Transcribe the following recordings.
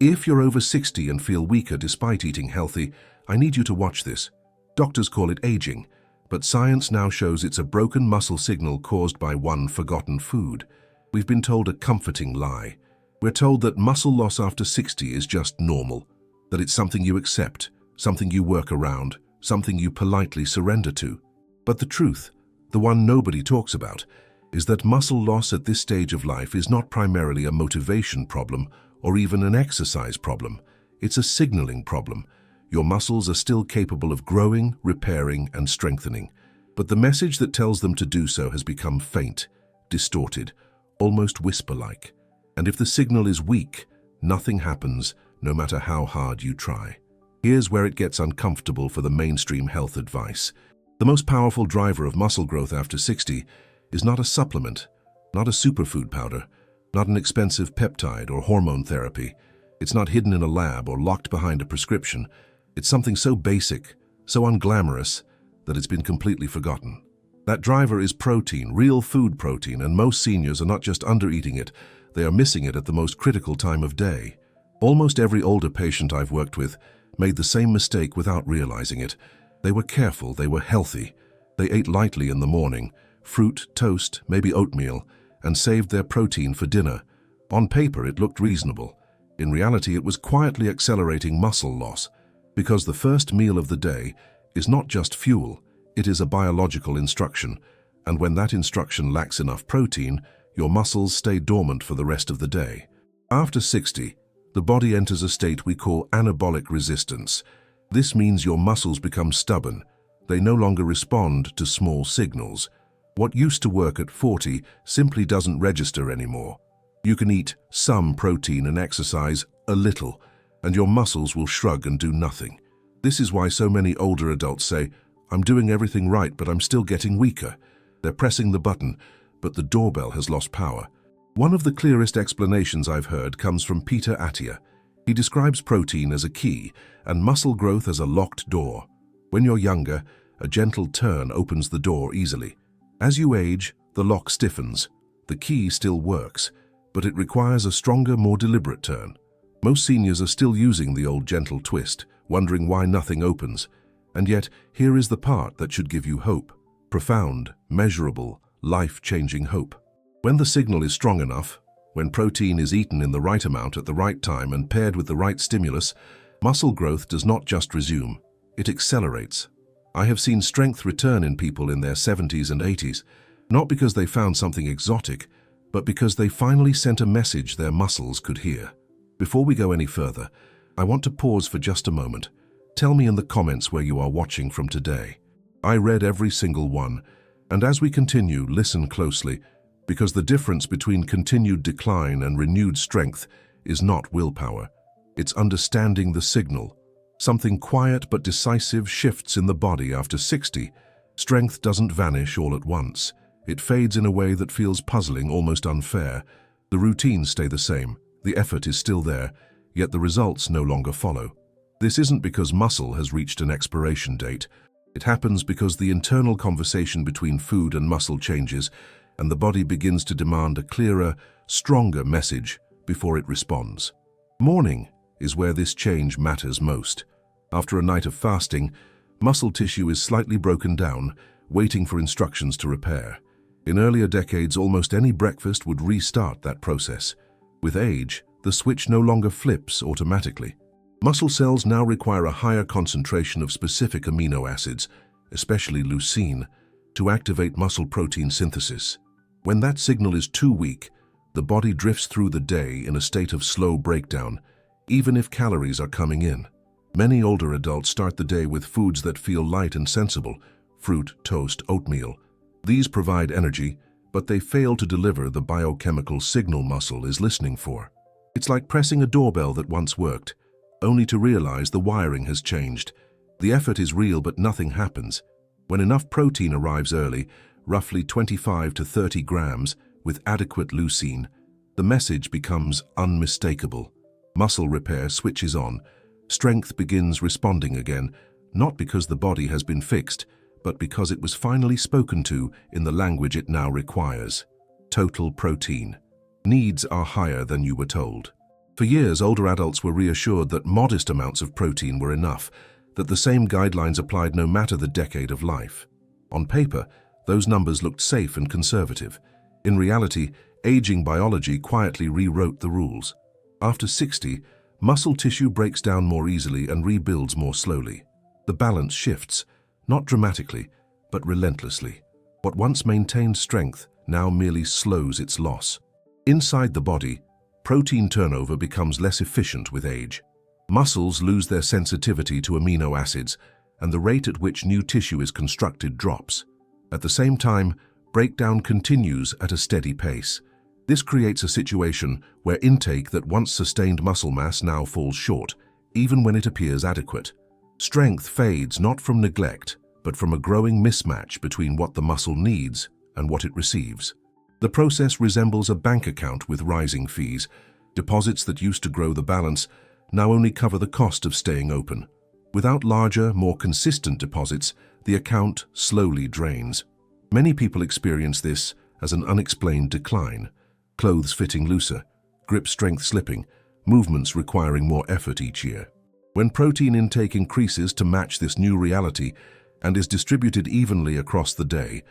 If you're over 60 and feel weaker despite eating healthy, I need you to watch this. Doctors call it aging, but science now shows it's a broken muscle signal caused by one forgotten food. We've been told a comforting lie. We're told that muscle loss after 60 is just normal, that it's something you accept, something you work around, something you politely surrender to. But the truth, the one nobody talks about, is that muscle loss at this stage of life is not primarily a motivation problem or even an exercise problem. It's a signaling problem. Your muscles are still capable of growing, repairing, and strengthening, but the message that tells them to do so has become faint, distorted, almost whisper-like. And if the signal is weak, nothing happens, no matter how hard you try. Here's where it gets uncomfortable for the mainstream health advice. The most powerful driver of muscle growth after 60 is not a supplement, not a superfood powder, not an expensive peptide or hormone therapy. It's not hidden in a lab or locked behind a prescription. It's something so basic, so unglamorous, that it's been completely forgotten. That driver is protein, real food protein, and most seniors are not just under-eating it, they are missing it at the most critical time of day. Almost every older patient I've worked with made the same mistake without realizing it. They were careful, they were healthy. They ate lightly in the morning, fruit, toast, maybe oatmeal, and saved their protein for dinner. On paper, it looked reasonable. In reality, it was quietly accelerating muscle loss, because the first meal of the day is not just fuel, it is a biological instruction, and when that instruction lacks enough protein, your muscles stay dormant for the rest of the day. After 60, the body enters a state we call anabolic resistance. This means your muscles become stubborn. They no longer respond to small signals. What used to work at 40 simply doesn't register anymore. You can eat some protein and exercise a little, and your muscles will shrug and do nothing. This is why so many older adults say, "I'm doing everything right, but I'm still getting weaker." They're pressing the button, but the doorbell has lost power. One of the clearest explanations I've heard comes from Peter Attia. He describes protein as a key and muscle growth as a locked door. When you're younger, a gentle turn opens the door easily. As you age, the lock stiffens. The key still works, but it requires a stronger, more deliberate turn. Most seniors are still using the old gentle twist, wondering why nothing opens. And yet, here is the part that should give you hope. Profound, measurable, life-changing hope. When the signal is strong enough, when protein is eaten in the right amount at the right time and paired with the right stimulus, muscle growth does not just resume, it accelerates. I have seen strength return in people in their 70s and 80s, not because they found something exotic, but because they finally sent a message their muscles could hear. Before we go any further, I want to pause for just a moment. Tell me in the comments where you are watching from today. I read every single one, and as we continue, listen closely, because the difference between continued decline and renewed strength is not willpower. It's understanding the signal. Something quiet but decisive shifts in the body after 60. Strength doesn't vanish all at once. It fades in a way that feels puzzling, almost unfair. The routines stay the same. The effort is still there, yet the results no longer follow. This isn't because muscle has reached an expiration date. It happens because the internal conversation between food and muscle changes, and the body begins to demand a clearer, stronger message before it responds. Morning is where this change matters most. After a night of fasting, muscle tissue is slightly broken down, waiting for instructions to repair. In earlier decades, almost any breakfast would restart that process. With age, the switch no longer flips automatically. Muscle cells now require a higher concentration of specific amino acids, especially leucine, to activate muscle protein synthesis. When that signal is too weak, the body drifts through the day in a state of slow breakdown, even if calories are coming in. Many older adults start the day with foods that feel light and sensible: fruit, toast, oatmeal. These provide energy, but they fail to deliver the biochemical signal muscle is listening for. It's like pressing a doorbell that once worked, only to realize the wiring has changed. The effort is real, but nothing happens. When enough protein arrives early, roughly 25 to 30 grams, with adequate leucine, the message becomes unmistakable. Muscle repair switches on. Strength begins responding again, not because the body has been fixed, but because it was finally spoken to in the language it now requires. Total protein. Needs are higher than you were told. For years, older adults were reassured that modest amounts of protein were enough, that the same guidelines applied no matter the decade of life. On paper, those numbers looked safe and conservative. In reality, aging biology quietly rewrote the rules. After 60, muscle tissue breaks down more easily and rebuilds more slowly. The balance shifts, not dramatically, but relentlessly. What once maintained strength now merely slows its loss. Inside the body, protein turnover becomes less efficient with age. Muscles lose their sensitivity to amino acids, and the rate at which new tissue is constructed drops. At the same time, breakdown continues at a steady pace. This creates a situation where intake that once sustained muscle mass now falls short, even when it appears adequate. Strength fades not from neglect, but from a growing mismatch between what the muscle needs and what it receives. The process resembles a bank account with rising fees. Deposits that used to grow the balance now only cover the cost of staying open. Without larger, more consistent deposits, the account slowly drains. Many people experience this as an unexplained decline. Clothes fitting looser, grip strength slipping, movements requiring more effort each year. When protein intake increases to match this new reality and is distributed evenly across the day,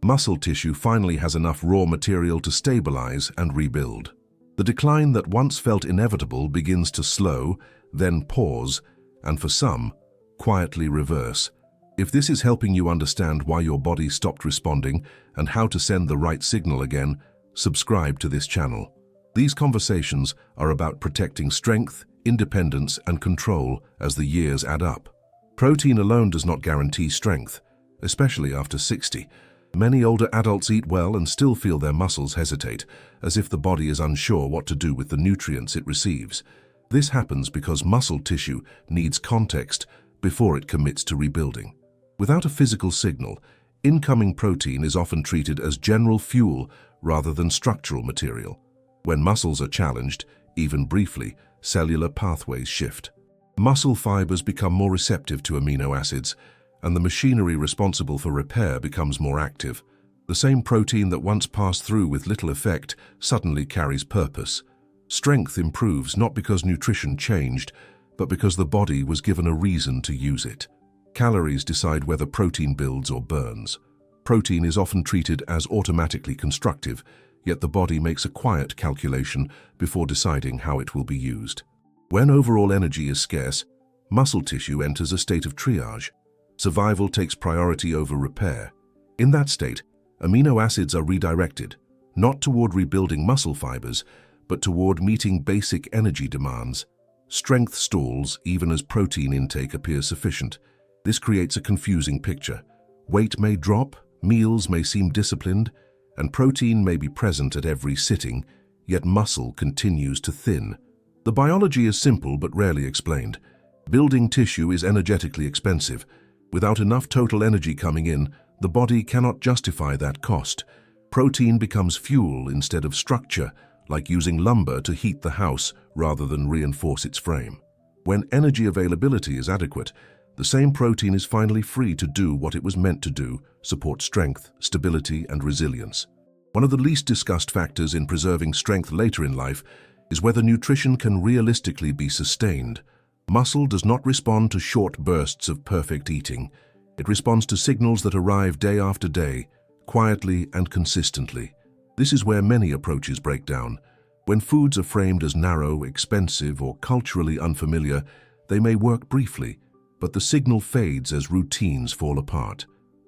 muscle tissue finally has enough raw material to stabilize and rebuild. The decline that once felt inevitable begins to slow, then pause, and for some, quietly reverse. If this is helping you understand why your body stopped responding and how to send the right signal again, subscribe to this channel. These conversations are about protecting strength, independence, and control as the years add up. Protein alone does not guarantee strength, especially after 60. Many older adults eat well and still feel their muscles hesitate, as if the body is unsure what to do with the nutrients it receives. This happens because muscle tissue needs context before it commits to rebuilding. Without a physical signal, incoming protein is often treated as general fuel rather than structural material. When muscles are challenged, even briefly, cellular pathways shift. Muscle fibers become more receptive to amino acids, and the machinery responsible for repair becomes more active. The same protein that once passed through with little effect suddenly carries purpose. Strength improves not because nutrition changed, but because the body was given a reason to use it. Calories decide whether protein builds or burns. Protein is often treated as automatically constructive, yet the body makes a quiet calculation before deciding how it will be used. When overall energy is scarce, muscle tissue enters a state of triage. Survival takes priority over repair. In that state, amino acids are redirected, not toward rebuilding muscle fibers, but toward meeting basic energy demands. Strength stalls even as protein intake appears sufficient. This creates a confusing picture. Weight may drop, meals may seem disciplined, and protein may be present at every sitting, yet muscle continues to thin. The biology is simple but rarely explained. Building tissue is energetically expensive. Without enough total energy coming in, the body cannot justify that cost. Protein becomes fuel instead of structure, like using lumber to heat the house rather than reinforce its frame. When energy availability is adequate, the same protein is finally free to do what it was meant to do, support strength, stability, and resilience. One of the least discussed factors in preserving strength later in life is whether nutrition can realistically be sustained. Muscle does not respond to short bursts of perfect eating. It responds to signals that arrive day after day, quietly and consistently. This is where many approaches break down. When foods are framed as narrow, expensive, or culturally unfamiliar, they may work briefly, but the signal fades as routines fall apart.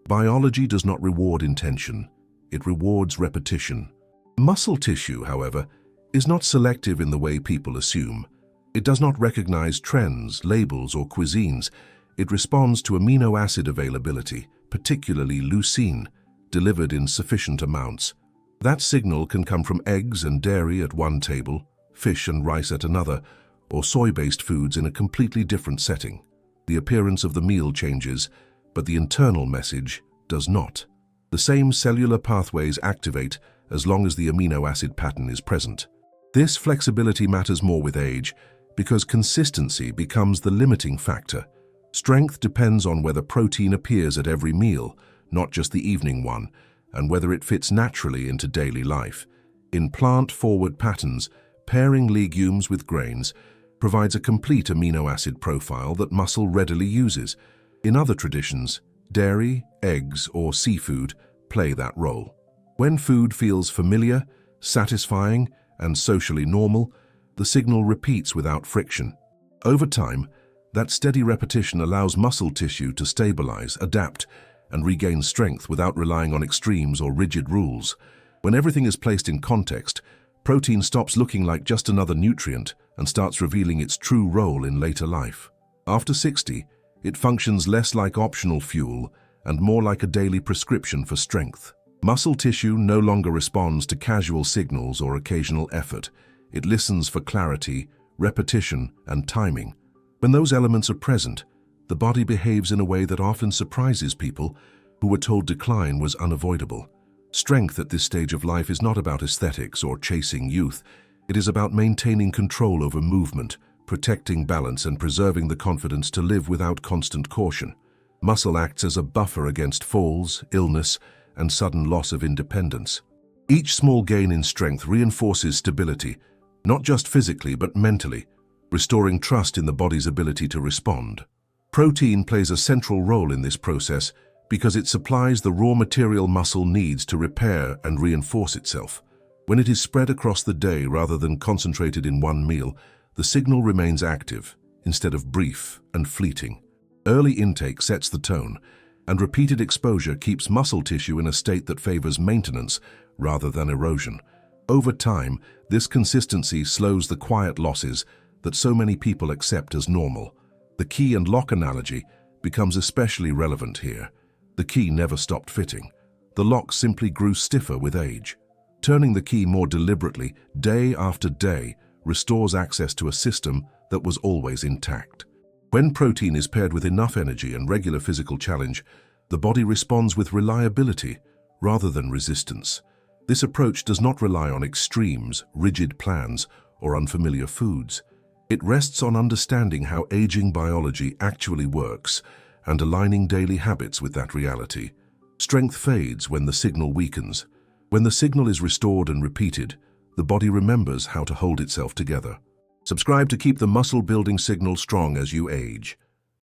Biology does not reward intention. It rewards repetition. Muscle tissue, however, is not selective in the way people assume. It does not recognize trends, labels, or cuisines. It responds to amino acid availability, particularly leucine, delivered in sufficient amounts. That signal can come from eggs and dairy at one table, fish and rice at another, or soy-based foods in a completely different setting. The appearance of the meal changes, but the internal message does not. The same cellular pathways activate as long as the amino acid pattern is present. This flexibility matters more with age because consistency becomes the limiting factor. Strength depends on whether protein appears at every meal, not just the evening one, and whether it fits naturally into daily life. In plant-forward patterns, Pairing legumes with grains provides a complete amino acid profile that muscle readily uses. In other traditions, dairy, eggs, or seafood play that role. When food feels familiar, satisfying, and socially normal, the signal repeats without friction. Over time, that steady repetition allows muscle tissue to stabilize, adapt, and regain strength without relying on extremes or rigid rules. When everything is placed in context, protein stops looking like just another nutrient and starts revealing its true role in later life. After 60, it functions less like optional fuel and more like a daily prescription for strength. Muscle tissue no longer responds to casual signals or occasional effort. It listens for clarity, repetition, and timing. When those elements are present, the body behaves in a way that often surprises people who were told decline was unavoidable. Strength at this stage of life is not about aesthetics or chasing youth. It is about maintaining control over movement, protecting balance, and preserving the confidence to live without constant caution. Muscle acts as a buffer against falls, illness, and sudden loss of independence. Each small gain in strength reinforces stability, not just physically but mentally, restoring trust in the body's ability to respond. Protein plays a central role in this process because it supplies the raw material muscle needs to repair and reinforce itself. When it is spread across the day rather than concentrated in one meal, the signal remains active instead of brief and fleeting. Early intake sets the tone, and repeated exposure keeps muscle tissue in a state that favors maintenance rather than erosion. Over time, this consistency slows the quiet losses that so many people accept as normal. The key and lock analogy becomes especially relevant here. The key never stopped fitting. The lock simply grew stiffer with age. Turning the key more deliberately, day after day, restores access to a system that was always intact. When protein is paired with enough energy and regular physical challenge, the body responds with reliability rather than resistance. This approach does not rely on extremes, rigid plans, or unfamiliar foods. It rests on understanding how aging biology actually works and aligning daily habits with that reality. Strength fades when the signal weakens. When the signal is restored and repeated, the body remembers how to hold itself together. Subscribe to keep the muscle-building signal strong as you age.